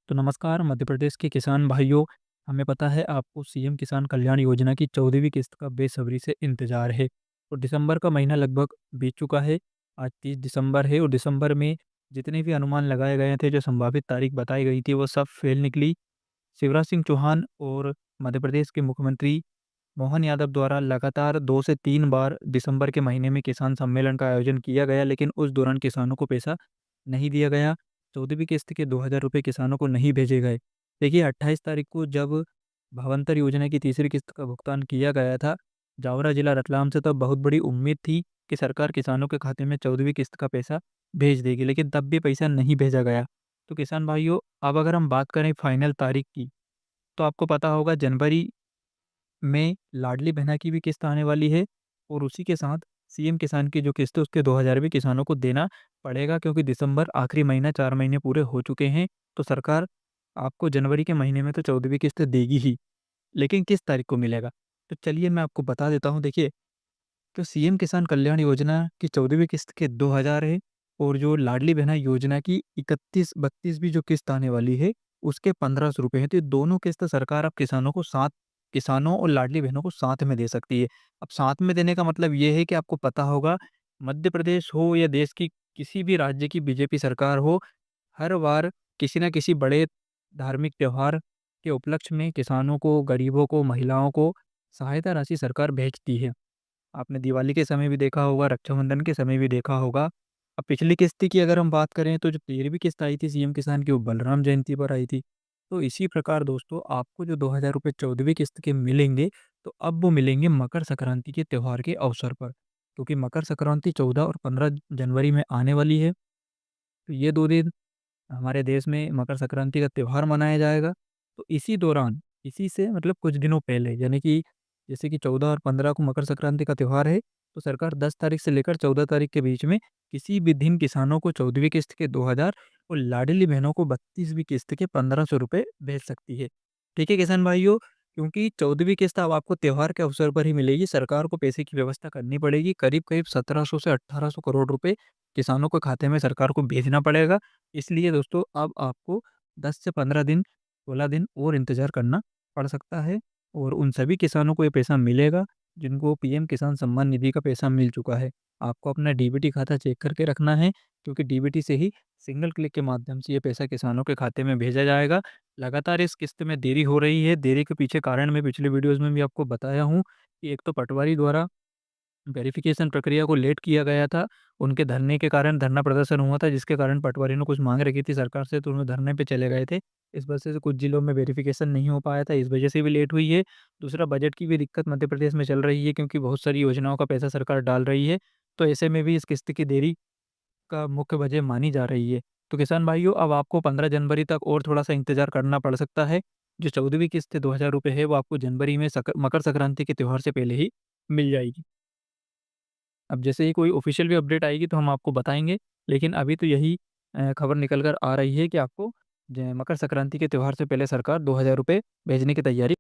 तो नमस्कार मध्य प्रदेश के किसान भाइयों। हमें पता है आपको सीएम किसान कल्याण योजना की 14वीं किस्त का बेसब्री से इंतजार है। तो दिसंबर का महीना लगभग बीत चुका है। आज 30 दिसंबर है और दिसंबर में जितने भी अनुमान लगाए गए थे, जो संभावित तारीख बताई गई थी, वो सब फेल निकली। शिवराज सिंह चौहान और मध्य प्रदेश के मुख्यमंत्री मोहन यादव द्वारा लगातार 2 से 3 बार दिसंबर के महीने में किसान सम्मेलन का आयोजन किया गया, लेकिन उस दौरान किसानों को पैसा नहीं दिया गया। 14वीं किस्त के 2000 रुपये किसानों को नहीं भेजे गए। देखिए 28 तारीख को जब भावंतर योजना की तीसरी किस्त का भुगतान किया गया था, जावरा जिला रतलाम से, तब बहुत बड़ी उम्मीद थी कि सरकार किसानों के खाते में 14वीं किस्त का पैसा भेज देगी, लेकिन तब भी पैसा नहीं भेजा गया। तो किसान भाइयों, अब अगर हम बात करें फाइनल तारीख की, तो आपको पता होगा जनवरी में लाडली बहना की भी किस्त आने वाली है और उसी के साथ सीएम किसान की जो किस्त है उसके 2000 भी किसानों को देना पड़ेगा, क्योंकि दिसंबर आखिरी महीना, 4 महीने पूरे हो चुके हैं। तो सरकार आपको जनवरी के महीने में तो 14वीं किस्त देगी ही, लेकिन किस तारीख को मिलेगा? तो चलिए मैं आपको बता देता हूँ। देखिए, तो सीएम किसान कल्याण योजना की 14वीं किस्त के 2000 है और जो लाडली बहना योजना की 31-32वीं जो किस्त आने वाली है, उसके 1500 रुपए हैं। तो ये दोनों किस्त सरकार अब किसानों और लाडली बहनों को साथ में दे सकती है। अब साथ में देने का मतलब ये है कि आपको पता होगा, मध्य प्रदेश हो या देश की किसी भी राज्य की बीजेपी सरकार हो, हर बार किसी न किसी बड़े धार्मिक त्योहार के उपलक्ष्य में किसानों को, गरीबों को, महिलाओं को सहायता राशि सरकार भेजती है। आपने दिवाली के समय भी देखा होगा, रक्षाबंधन के समय भी देखा होगा। अब पिछली किस्त की अगर हम बात करें, तो जो 13वीं किस्त आई थी सीएम किसान की, वो बलराम जयंती पर आई थी। तो इसी प्रकार दोस्तों, आपको जो 2000 रुपए 14वीं किस्त के मिलेंगे, तो अब वो मिलेंगे मकर संक्रांति के त्योहार के अवसर पर। क्योंकि मकर संक्रांति 14 और 15 जनवरी में आने वाली है। तो ये 2 दिन हमारे देश में मकर संक्रांति का त्योहार मनाया जाएगा। तो इसी दौरान, इसी से मतलब कुछ दिनों पहले, यानी कि जैसे कि 14 और 15 को मकर संक्रांति का त्योहार है, तो सरकार 10 तारीख से लेकर 14 तारीख के बीच में किसी भी दिन किसानों को 14वीं किस्त के 2000 और लाडली बहनों को 32वीं किस्त के 1500 रुपए भेज सकती है। ठीक है किसान भाइयों, क्योंकि 14वीं किस्त अब आपको त्योहार के अवसर पर ही मिलेगी, सरकार को पैसे की व्यवस्था करनी पड़ेगी। करीब-करीब 1700 से 1800 करोड़ रुपए किसानों के खाते में सरकार को भेजना पड़ेगा। इसलिए दोस्तों, अब आपको 10 से 15 दिन, 16 दिन और इंतज़ार करना पड़ सकता है और उन सभी किसानों को ये पैसा मिलेगा जिनको पीएम किसान सम्मान निधि का पैसा मिल चुका है। आपको अपना डीबीटी खाता चेक करके रखना है, क्योंकि डीबीटी से ही सिंगल क्लिक के माध्यम से ये पैसा किसानों के खाते में भेजा जाएगा। लगातार इस किस्त में देरी हो रही है। देरी के पीछे कारण मैं पिछले वीडियोज़ में भी आपको बताया हूँ कि एक तो पटवारी द्वारा वेरिफ़िकेशन प्रक्रिया को लेट किया गया था। उनके धरने के कारण धरना प्रदर्शन हुआ था, जिसके कारण पटवारी ने कुछ माँग रखी थी सरकार से, तो उन्हें धरने पे चले गए थे। इस वजह से कुछ ज़िलों में वेरिफ़िकेशन नहीं हो पाया था, इस वजह से भी लेट हुई है। दूसरा, बजट की भी दिक्कत मध्य प्रदेश में चल रही है, क्योंकि बहुत सारी योजनाओं का पैसा सरकार डाल रही है। तो ऐसे में भी इस किस्त की देरी का मुख्य वजह मानी जा रही है। तो किसान भाइयों, अब आपको 15 जनवरी तक और थोड़ा-सा इंतज़ार करना पड़ सकता है। जो 14वीं किस्त 2000 रुपए है, वो आपको जनवरी में मकर संक्रांति के त्योहार से पहले ही मिल जाएगी। अब जैसे ही कोई ऑफ़िशियल भी अपडेट आएगी तो हम आपको बताएँगे, लेकिन अभी तो यही खबर निकल कर आ रही है कि आपको ज मकर संक्रांति के त्योहार से पहले सरकार 2000 रुपए भेजने की तैयारी